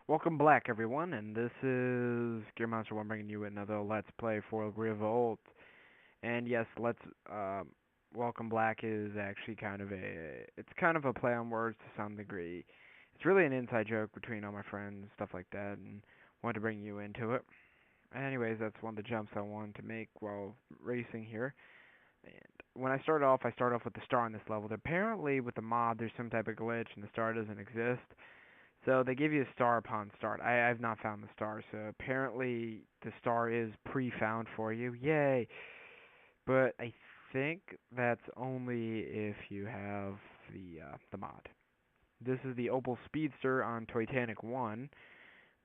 Welcome back, everyone, and this is Gear Monster One bringing you another Let's Play for Revolt. And yes, Welcome Black is actually it's kind of a play on words to some degree. It's really an inside joke between all my friends, stuff like that, and wanted to bring you into it. Anyways, that's one of the jumps I wanted to make while racing here. And when I start off with the star on this level. Apparently, with the mod, there's some type of glitch, and the star doesn't exist. So they give you a star upon start. I've not found the star, so apparently the star is pre-found for you. Yay! But I think that's only if you have the mod. This is the Opal Speedster on Toytanic 1,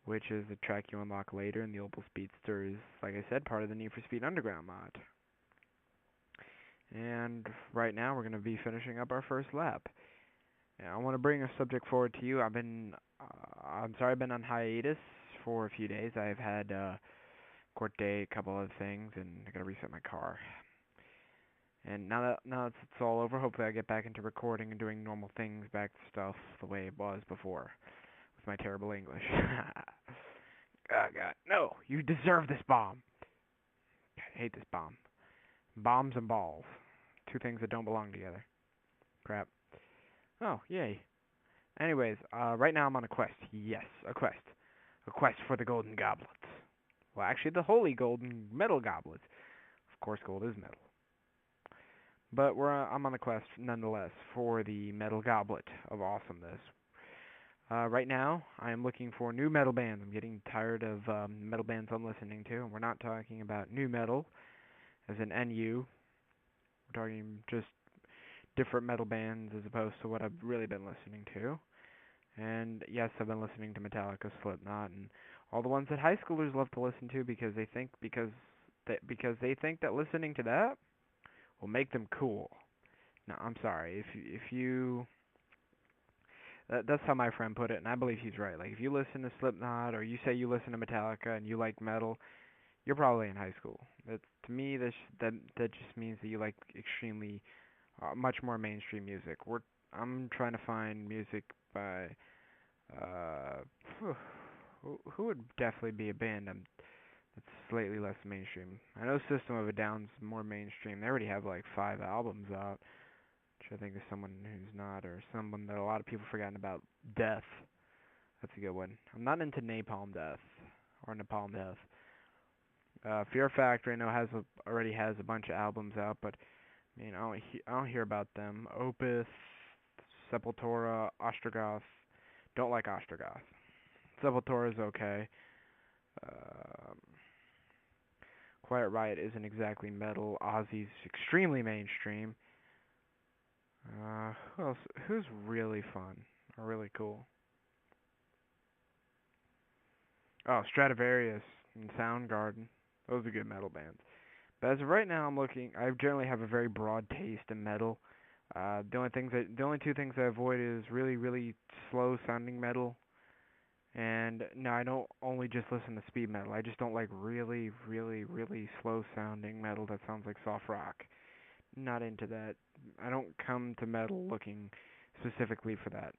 which is the track you unlock later, and the Opal Speedster is, like I said, part of the Need for Speed Underground mod. And right now we're going to be finishing up our first lap. Yeah, I want to bring a subject forward to you. I'm sorry I've been on hiatus for a few days. I've had court day, a couple other things, and I gotta reset my car. And now that it's all over, hopefully I get back into recording and doing normal things, back to stuff the way it was before, with my terrible English. Oh God, no! You deserve this bomb. God, I hate this bomb. Bombs and balls, two things that don't belong together. Crap. Oh, yay. Anyways, right now I'm on a quest. Yes, a quest. A quest for the golden goblets. Well, actually, the holy golden metal goblets. Of course, gold is metal. But I'm on a quest, nonetheless, for the metal goblet of awesomeness. Right now, I am looking for new metal bands. I'm getting tired of metal bands I'm listening to. And we're not talking about new metal, as in NU. We're talking just different metal bands as opposed to what I've really been listening to. And yes, I've been listening to Metallica, Slipknot, and all the ones that high schoolers love to listen to because they think that listening to that will make them cool. No, I'm sorry. If you that's how my friend put it, and I believe he's right. Like if you listen to Slipknot or you say you listen to Metallica and you like metal, you're probably in high school. To me, that just means that you like extremely much more mainstream music. I'm trying to find music by uh, who would definitely be a band that's slightly less mainstream. I know System of a Down's more mainstream. They already have like 5 albums out, which I think is someone who's not, or someone that a lot of people forgotten about. Death, that's a good one. I'm not into Napalm Death or Napalm Death. Fear Factory I know already has a bunch of albums out, but I mean I don't hear about them. Opeth, Sepultura, Ostrogoth. Don't like Ostrogoth. Sepultura is okay. Um, Quiet Riot isn't exactly metal. Ozzy's extremely mainstream. Who else? Who's really fun or really cool? Oh, Stratovarius and Soundgarden. Those are good metal bands. But as of right now, I generally have a very broad taste in metal. The only two things I avoid is really, really slow sounding metal. And no, I don't only just listen to speed metal. I just don't like really, really, really slow sounding metal that sounds like soft rock. Not into that. I don't come to metal looking specifically for that.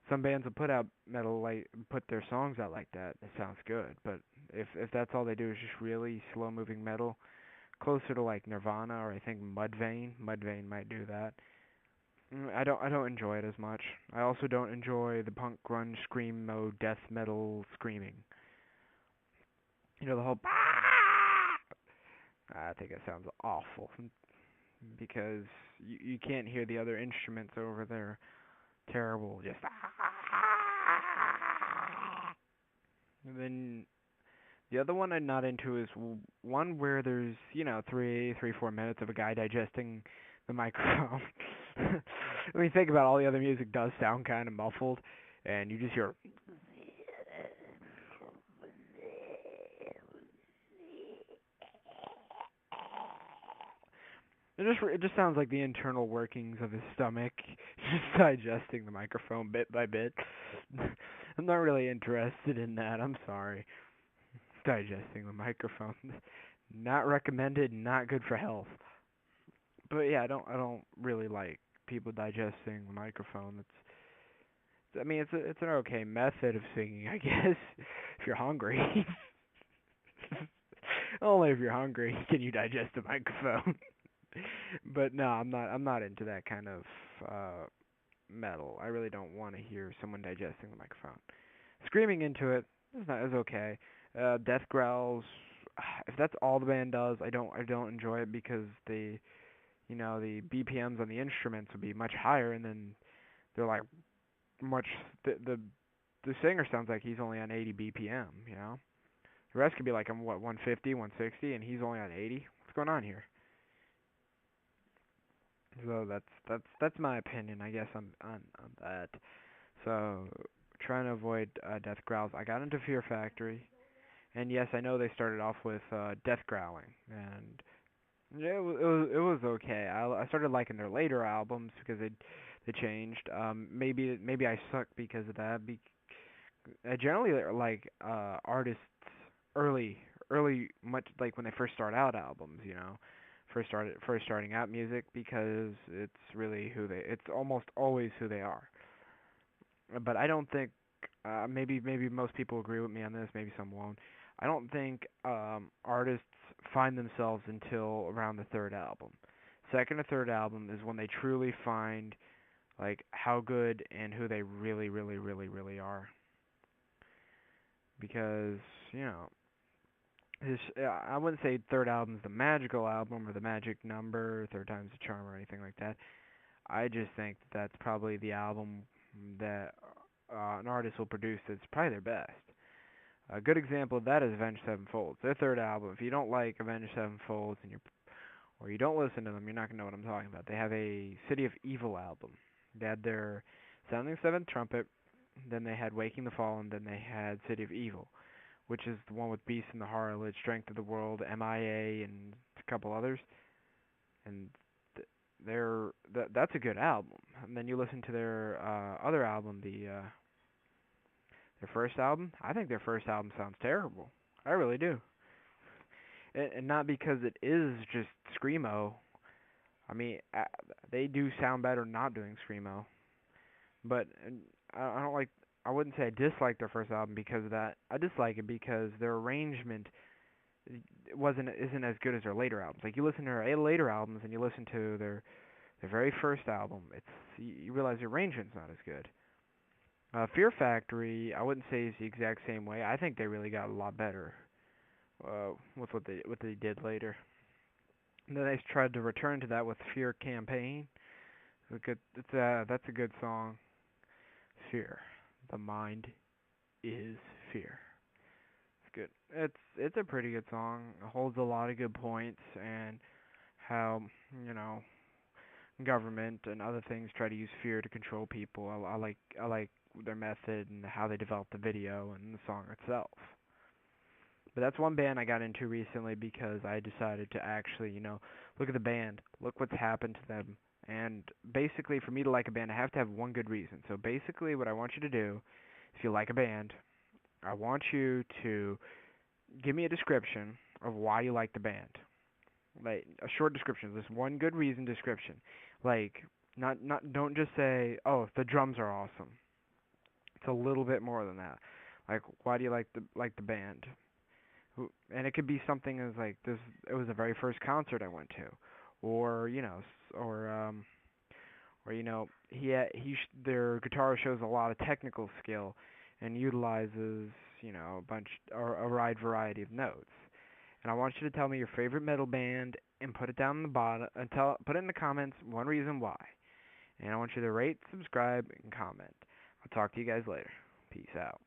Some bands will put their songs out like that. It sounds good, but if that's all they do is just really slow moving metal, closer to like Nirvana or I think Mudvayne. Mudvayne might do that. I don't enjoy it as much. I also don't enjoy the punk grunge screamo death metal screaming. You know the whole I think it sounds awful because you can't hear the other instruments over there. Terrible, just and then the other one I'm not into is one where there's 4 minutes of a guy digesting the microphone. I mean, think about all the other music does sound kind of muffled, and you just hear. It just sounds like the internal workings of his stomach, just digesting the microphone bit by bit. I'm not really interested in that. I'm sorry. Digesting the microphone, not recommended. Not good for health. But yeah, I don't really like people digesting the microphone. I mean, it's an okay method of singing, I guess, if you're hungry. Only if you're hungry can you digest a microphone. But no, I'm not into that kind of metal. I really don't want to hear someone digesting the microphone. Screaming into it is okay. Death growls. If that's all the band does, I don't enjoy it because the BPMs on the instruments would be much higher, and then they're like much the singer sounds like he's only on 80 BPM. The rest could be like on what 150, 160, and he's only on 80. What's going on here? So that's my opinion, I guess, on that. So trying to avoid death growls. I got into Fear Factory, and yes, I know they started off with death growling, and yeah, it was okay. I started liking their later albums because they changed. Maybe I suck because of that. I generally like artists early much like when they first start out albums, first starting out music because it's almost always who they are. But I don't think maybe most people agree with me on this, maybe some won't. I don't think artists find themselves until around the third album. Second or third album is when they truly find like how good and who they really are. Because, you know, I wouldn't say third album's the magical album or the magic number, third time's the charm or anything like that. I just think that's probably the album that an artist will produce that's probably their best. A good example of that is Avenged Sevenfold. Their third album. If you don't like Avenged Sevenfold or you don't listen to them, you're not gonna know what I'm talking about. They have a City of Evil album. They had their Sounding Seventh Trumpet, then they had Waking the Fallen, then they had City of Evil, which is the one with Beast and the Harlot, Strength of the World, MIA, and a couple others. And that's a good album. And then you listen to their other album, their first album. I think their first album sounds terrible. I really do. And not because it is just screamo. I mean, they do sound better not doing screamo. But I don't like. I wouldn't say I dislike their first album because of that. I dislike it because their arrangement wasn't isn't as good as their later albums. Like you listen to their later albums and you listen to their very first album, you realize the arrangement's not as good. Fear Factory, I wouldn't say is the exact same way. I think they really got a lot better with what they did later. And then they tried to return to that with Fear Campaign. That's a good song. Fear, the mind is fear. It's good. It's a pretty good song. It holds a lot of good points and how you know government and other things try to use fear to control people. I like their method and how they developed the video and the song itself. But that's one band I got into recently because I decided to actually, look at the band, look what's happened to them. And basically, for me to like a band, I have to have one good reason. So basically, what I want you to do, if you like a band, I want you to give me a description of why you like the band. Like a short description, just one good reason description. Like not don't just say, "Oh, the drums are awesome." It's a little bit more than that. Like, why do you like the band? And it could be something as like this. It was the very first concert I went to, or their guitar shows a lot of technical skill, and utilizes a bunch or a wide variety of notes. And I want you to tell me your favorite metal band and put it down in the bottom and put it in the comments one reason why. And I want you to rate, subscribe, and comment. I'll talk to you guys later. Peace out.